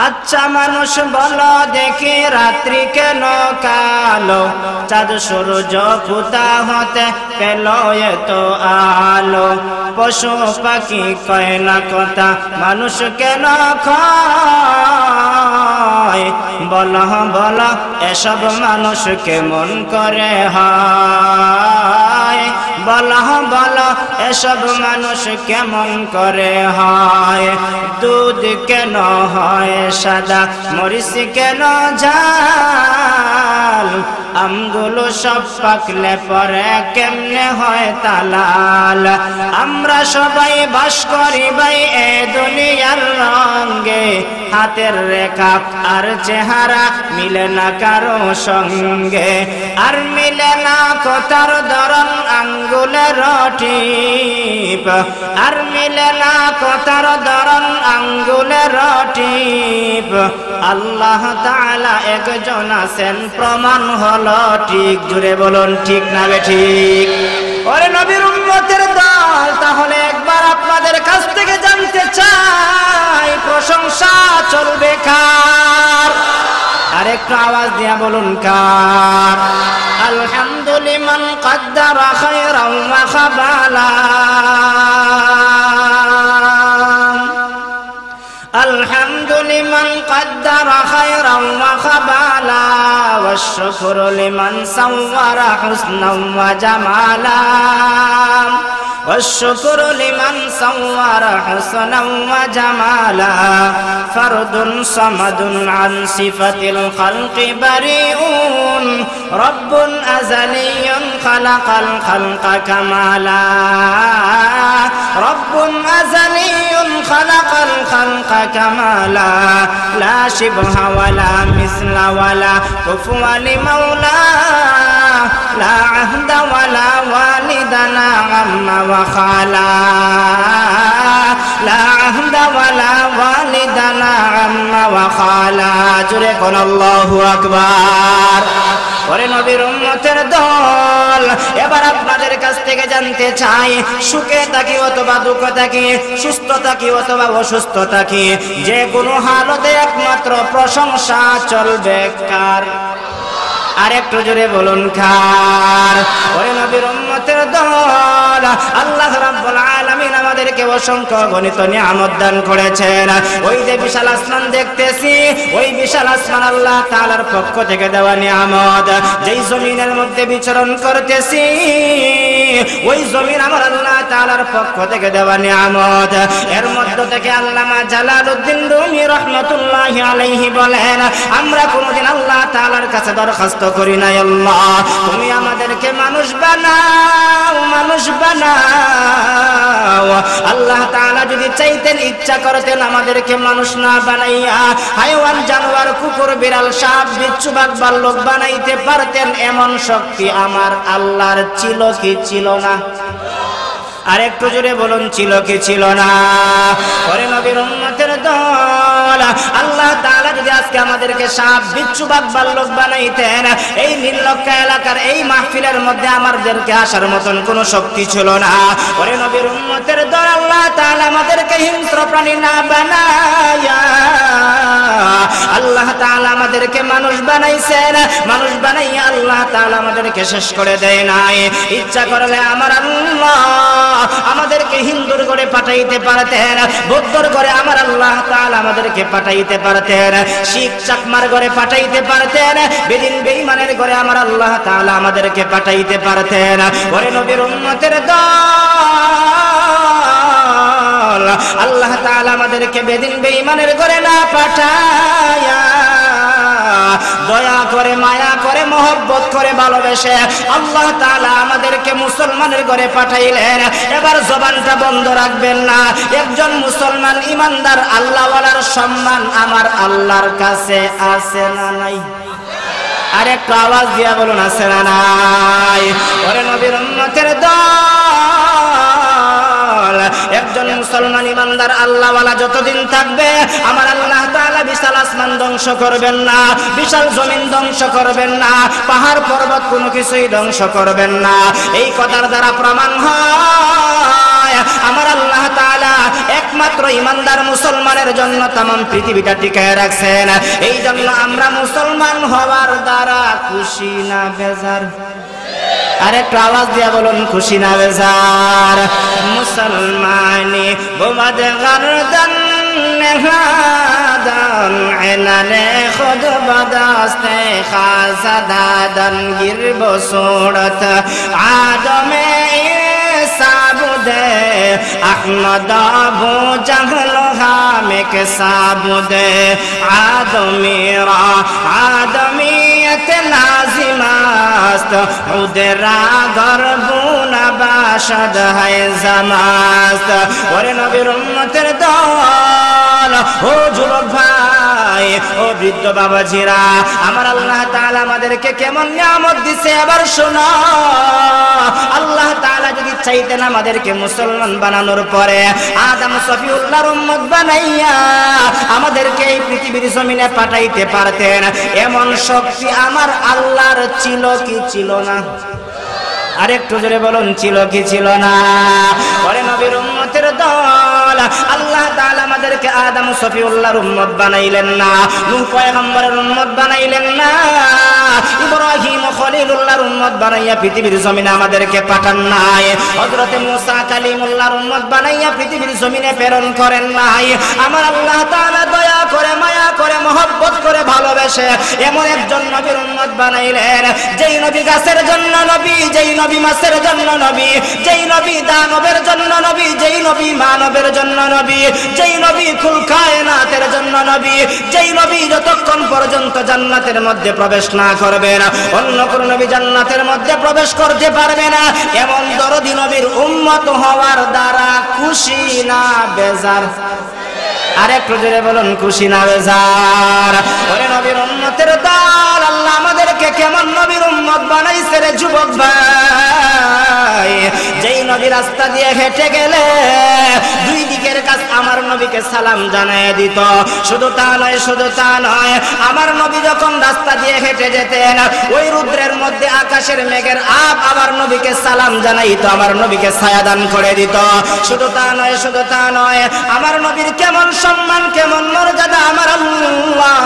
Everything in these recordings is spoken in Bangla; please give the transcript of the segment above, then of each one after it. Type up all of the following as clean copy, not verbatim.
আচ্ছা মানুষ বলো দেখি রাত্রি কেন কালো, চাঁদ সূর্য ফুটা হতে পেল এত আলো। পশু পাখি কয় না কথা, মানুষ কেন কয়? বলো বলো এসব মানুষ কেমন করে হয়? বলো বলো এসব মানুষ কেমন করে হয়? দুধ কেন হয় সাদা, মরিচ কেন ঝাল? আমগুলো সব পাকলে পরে কেমনে হয় তালাল? আমরা সবাই বাস করি ভাই এ দুনিয়ার রঙে, হাতের রেখা আর চেহারা মিলে না কারো সঙ্গে। আর মিলে না কথার ধরন আঙ্গুলের টিপ, আর মিলে না কথার ধরন আঙ্গুলের টিপ। আল্লাহ তাআলা একজন আছেন প্রমাণ হলো ঠিক। জুড়ে বলুন ঠিক না বেঠিক? ওরে নবীর উম্মতের দল, তাহলে একবার আপনাদের কাছ থেকে জানতে চাই প্রশংসা চলবে কার? আরেকটু আওয়াজ দিয়া বলুন কার? আলহামদুলিমান কদ্দারা খায়রান ওয়া খাবালা, আলহামদুলিমান কদ্দারা খায়রান ওয়া খাবালা, ওয়াশ-শুকরু লিমান সাওয়ারা হুসনান ওয়া জামালা, والشكر لمن صور حسنا وجمالا. فرد صمد عن صفة الخلق بريء، رب أزلي خلق الخلق كمالا، رب أزلي خلق الخلق كمالا. لا شبه ولا مثل ولا كفو لمولاه، لا عهد ولا والدنا عم وخالا، لا عهد ولا والدنا عم وخالا. জোরে কোন আল্লাহু আকবার। ওরে নবীর উম্মতের দল, এবার আপনাদের কাছ থেকে জানতে চাই সুখে থাকি অথবা দুঃখে থাকি, সুস্থ থাকি অথবা অসুস্থ থাকি, যে কোনো হালতে একমাত্র প্রশংসা চলবে কার? আর একটু জোরে বলুন কার? ওরে নবীর উম্মতের দল, আল্লাহ রাব্বুল আলামিন আমাদেরকে অসংখ্য গণিত নিয়ামত দান করেছেন। ওই যে বিশাল আসমান দেখতেছি, ওই বিশাল আসমান আল্লাহ তাআলার পক্ষ থেকে দেওয়া নিয়ামত। যেই জমিনের মধ্যে বিচরণ করতেছি, ওই জমিন আমার আল্লাহ তাআলার পক্ষ থেকে দেওয়া নিয়ামত। এর মধ্য থেকে আল্লামা জালালউদ্দিন রুমি রাহমাতুল্লাহি আলাইহি বলেন, আমরা কোনদিন আল্লাহ তাআলার কাছে দরখাস্ত করি না, আল্লাহ তুমি আমাদেরকে মানুষ বানাও, মানুষ বানাও। আল্লাহ তাআলা যদি চাইতেন, ইচ্ছা করতেন আমাদেরকে মানুষ না বানাইয়া হাইওয়ান, জানোয়ার, কুকুর, বিড়াল, সাপ, বিচ্ছু, বাঘ, ভাল্লুক বানাইতে পারতেন। এমন শক্তি আমার আল্লাহর ছিল কি ছিল না? আর একটু জোরে বলুন ছিল কি ছিল না? ওরে নবীর উম্মতের দল, আল্লাহ তাআলা যদি আজকে আমাদেরকে সাপ, বিচ্ছু, বাঘ, ভাল্লুক বানাইতেন, এই নীললক্ষা এলাকার এই মাহফিলের মধ্যে আমাদেরকে আসার মতন কোনো শক্তি ছিল না। ওরে নবীর উম্মতের দল, আল্লাহ তাআলা আমাদেরকে হিংস্র প্রাণী না বানায়া আল্লাহ তাআলা আমাদেরকে মানুষ বানাইছেন। মানুষ বানাইয়া আল্লাহ তাআলা আমাদেরকে শেষ করে দেয় নাই। ইচ্ছা করলে আমার আল্লাহ আমাদেরকে হিন্দুর ঘরে পাঠাইতে পারতেন, বৌদ্ধর ঘরে আমার আল্লাহ তাআলা আমাদেরকে পাঠাইতে পারতেন, শিখ চাকমার ঘরে পাঠাইতে পারতেন, বেদিন বেঈমানের ঘরে আমার আল্লাহ তাআলা আমাদেরকে পাঠাইতে পারতেন। ওরে নবীর উম্মতের দল, আল্লাহ তাআলা আমাদেরকে বেদিন বেঈমানের ঘরে না পাঠায়া দয়া করে, মায়া করে, মহব্বত করে, ভালোবেসে আল্লাহ তাআলা আমাদেরকে মুসলমানের ঘরে পাঠাইলেন। এবার জবানটা বন্ধ রাখবেন না। একজন মুসলমান ইমানদার আল্লাহওয়ালার সম্মান আমার আল্লাহর কাছে আছে না নাই? আর একটু আওয়াজ দিয়া বলুন আছে না নাই? ওরে নবীর উম্মতের দল, একজন মুসলমান ইমানদার আল্লাহওয়ালা যতদিন থাকবে আমার আল্লাহ তাআলা বিশাল আসমান ধ্বংস করবেন না, বিশাল জমিন ধ্বংস করবেন না, পাহাড় পর্বত কোনো কিছুই ধ্বংস করবেন না। এই কথার দ্বারা প্রমাণ হয় আমার আল্লাহ তাআলা একমাত্র ইমানদার মুসলমানের জন্য তাম পৃথিবীটা টিকায় রাখছেন। এই জন্য আমরা মুসলমান হওয়ার দ্বারা খুশি না বেজার? আরেকটু আওয়াজ দিয়ে বলুন, খুশি না বেজার? মুসলমানি বোমাদ গর্দন নেহাদান এনানে খুদ বদাস্তে খাজাদাদান গিরব সুরত আদমে সাবুদে আহমদ আবু জাহল হামেক সাবুদে আদমিরা আদমিয়ত লাজিমাস্ত উদরা গরবুনা বাশদ হায় জামাস্ত। ওরে নবীর উম্মতের দল, ও যুবক ভাই, ও বৃদ্ধ বাবাজিরা, আমার আল্লাহ তাআলা আমাদেরকে কেমন নিয়ামত দিছে এবার শোনো। আল্লাহ তাআলা যদি চাইতেন আমাদেরকে মুসলমান বানানোর পরে আদম সফিউল্লাহর উম্মত বানাইয়া আমাদেরকে এই পৃথিবীর জমিনে পাঠাইতে পারতেন। এমন শক্তি আমার আল্লাহর ছিল কি ছিল না? আরেকটু জোরে বলুন, ছিল কি ছিল না? ওরে নবীর উম্মতের দল, আল্লাহ তাআলা আমাদেরকে আদম সফিউল্লাহর উম্মত বানাইলেন না, নূহ পয়গম্বরের উম্মত বানাইলেন না, ইব্রাহিম খলিলুল্লাহর উম্মত বানাইয়া পৃথিবীর জমিনে আমাদেরকে পাঠান নাই, হযরত মুসা কালিমুল্লাহর উম্মত বানাইয়া পৃথিবীর জমিনে প্রেরণ করেন নাই। আমার আল্লাহ তাআলা দয়া করে, মায়া করে, মহব্বত করে, ভালোবেসে এমন একজন নবীর উম্মত বানাইলেন, যেই নবী গাছের জন্য নবী, যেই নবী মাছের জন্য নবী, যেই নবী দানবের জন্য নবী, যেই নবী মানবের জন্য নবী, যেই নবী কুল কায়নাতের জন্য নবী, যেই নবী যতক্ষণ পর্যন্ত জান্নাতের মধ্যে প্রবেশ না করবে না অন্য কোন নবী জান্নাতের মধ্যে প্রবেশ করতে পারবে না। এমন দরদি নবীর উম্মত হওয়ার দ্বারা খুশি না বেজার? আরেকটু জোরে বলুন, খুশি না বেজার? ওরে নবীর উম্মতের দল, আল্লাহ আমাদেরকে কেমন নবীর উম্মত বানাইছে রে যুবক ভাই। যেই নবী রাস্তা দিয়ে হেঁটে গেলে দুই দিকের কাছে আমার নবীকে সালাম জানায় দিত। শুধু তা নয়, শুধু তা নয়, আমার নবী যখন রাস্তা দিয়ে হেঁটে যেতেন ওই রুদ্রের মধ্যে আকাশের মেঘের আপ আমার নবীকে সালাম জানাইতো, আমার নবীকে ছায়া দান করে দিত। শুধু তা নয়, শুধু তা নয়, আমার নবীর কেমন সম্মান, কেমন মর্যাদা আমার আল্লাহ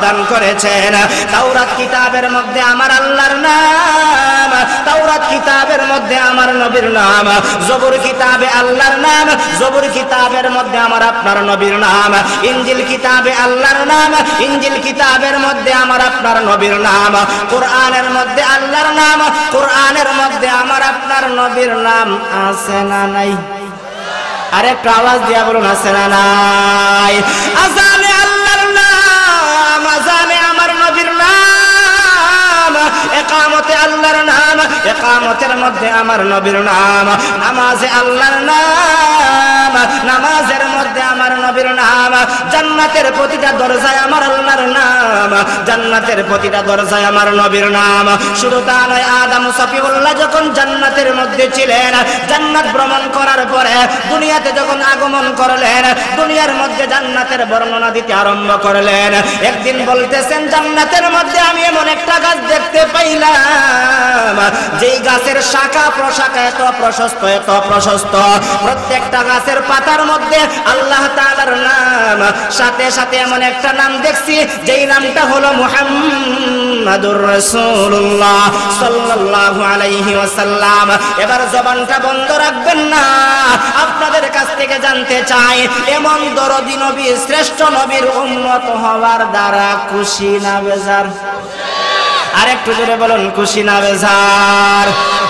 দান করেছেন। তাওরাত কিতাবের মধ্যে আমার আল্লাহর নাম, তাওরাত কিতাবের মধ্যে আমার নবীর নাম, জবুর কিতাবে আল্লাহর নাম, জবুর কিতাবের মধ্যে আমার আপনার নবীর নাম, ইনজিল কিতাবে আল্লাহর নাম, ইনজিল কিতাবের মধ্যে আমার আপনার নবীর নাম, কোরআনের মধ্যে আল্লাহর নাম, কোরআনের মধ্যে আমার আপনার নবীর নাম আছে না নাই? আরেকটু আওয়াজ দিয়া বলুন, আছে না নাই? আজানে আল্লাহর নাম, আজানে আমার নবীর নাম, ইকামতে আল্লাহর নাম, ইকামতের মধ্যে আমার নবীর নাম, নামাজে আল্লাহর নাম, নামাজের মধ্যে আমার নবীর নাম, জান্নাতের প্রতিটা দরজায় আমার আল্লাহর নাম, জান্নাতের প্রতিটা দরজায় আমার নবীর নাম। শুধু তা নয়, আদম সফিউল্লাহ যখন জান্নাতের মধ্যে ছিলেন, জান্নাত ভ্রমণ করার পরে দুনিয়াতে যখন আগমন করলেন, দুনিয়ার মধ্যে জান্নাতের বর্ণনা দিতে আরম্ভ করলেন। একদিন বলতেছেন, জান্নাতের মধ্যে আমি এমন একটা গাছ দেখতে পাইলাম, যেই গাছের শাখা প্রশাখা এত প্রশস্ত, এত প্রশস্ত, প্রত্যেকটা গাছের পাতার মধ্যে আল্লাহ তাআলার নাম, সাথে সাথে এমন একটা নাম দেখছি যেই নামটা হলো মুহাম্মাদুর রাসূলুল্লাহ সাল্লাল্লাহু আলাইহি ওয়াসাল্লাম। এবার জবানটা বন্ধ রাখবেন না, আপনাদের কাছ থেকে জানতে চাই, এমন দরদি নবী, শ্রেষ্ঠ নবীর উম্মত হওয়ার দ্বারা খুশি না বেজার? আরেকটু জোরে বলুন, খুশি না বেজার?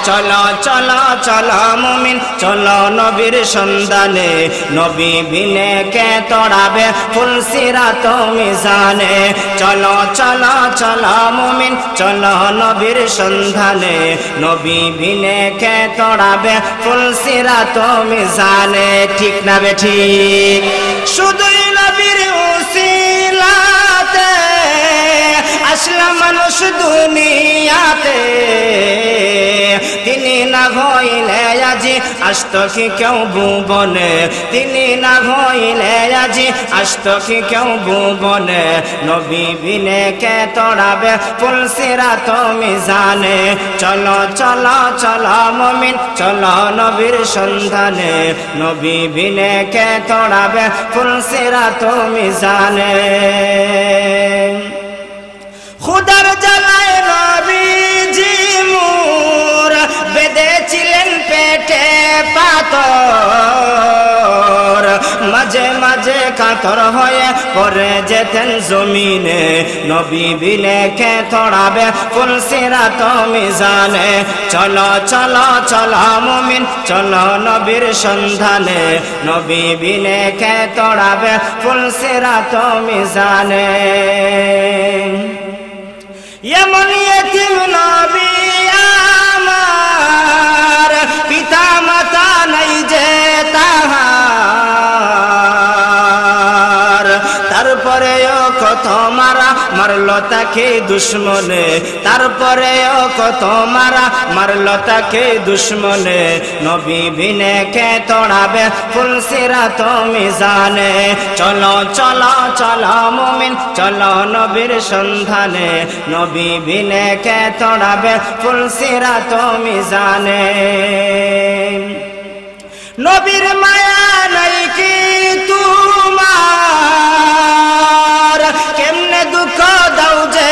চলো চলো চলো মুমিন, চলো নবীর সন্ধানে, নবী বিনে কে তড়াবে ফুল সিরাত মিজানে। চলো চলো চলো মুমিন, চলো নবীর সন্ধানে, নবী বিনে কে তড়াবে ফুল সিরাত মিজানে। ঠিক না বেঠিক? শুধুই নবীর উসিলাতে আসলাম মানুষ দুনিয়াতে, তিনি না হইলে আজি আসত কি কেউ ভুবনে, তিনি না হইলে আজি আসত কি কেউ ভুবনে। নবী বিনে কে তোড়াবে ফুলসিরাত মিজানে, চলো চলো চলো মুমিন চলো নবীর সন্ধানে, নবী বিনে কে তোড়াবে ফুলসিরাত মিজানে। খুদার জ্বালায় নবীজি মুর বেঁধেছিলেন পেটে পাথর, মাঝে মাঝে কাতর হয়ে পড়ে যেতেন জমিনে, নবী বিনে কে তোড়াবে ফুলসিরাত মিজানে। চলো চলো চলো মুমিন চলো নবীর সন্ধানে, নবী বিনে কে তোড়াবে ফুলসিরাত মিজানে। এমন ইতিম নবী আমার, পিতা মাতা নাই যে তাহার, তারপরেও কত মারা মারলো তাকে দুশ্মনে, তারপরেও কত মারা মারলো তাকে দুশ্মনে, নবী বিনে কে তোড়াবে ফুলসিরাত মিজানে। চলো চলো চলো মুমিন চলো নবীর সন্ধানে, নবী বিনে কে তোড়াবে ফুলসিরাত মিজানে। নবীর মায়া নাই কি তোমার, কেমনে দুঃখ দাও যে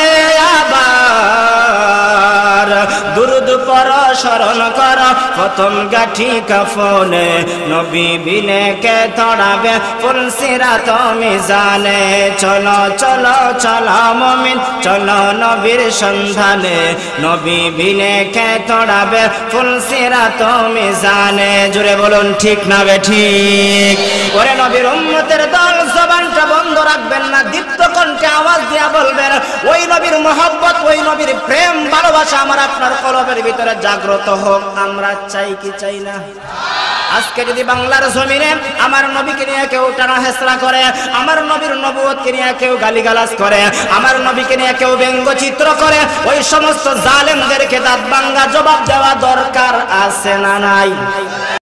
আবার, দুরুদ পড় স্মরণ কর প্রথম গাঠি কাফনে, নবী বিনে কে তোড়াবে ফুলসিরাত মিজানে। চলো চলো চলো মুমিন চলো নবীর সন্ধানে, নবী বিনে কে তোড়াবে ফুলসিরাত মিজানে। জোরে বলুন ঠিক না বেঠিক? ওরে নবীর উম্মতের দল জবানটা বন্ধ রাখবেন না, দীপ্ত কণ্ঠে আওয়াজ দিয়া বলবেন ওই নবীর মহব্বত ওই নবীর প্রেম ভালোবাসা আমার আপনার কলবের ভিতরে জাগ্রত হোক। আমরা চাই কি চাই না? আজকে যদি বাংলার জমিনে আমার নবীকে নিয়ে কেউ টানা হেসরা করে, আমার নবীর নবুয়তকে নিয়ে কেউ গালিগালাজ করে, আমার নবীকে নিয়ে কেউ ব্যঙ্গচিত্র করে, ওই সমস্ত জালেমদেরকে দাঁত ভাঙা জবাব দেওয়া দরকার আছে না নাই?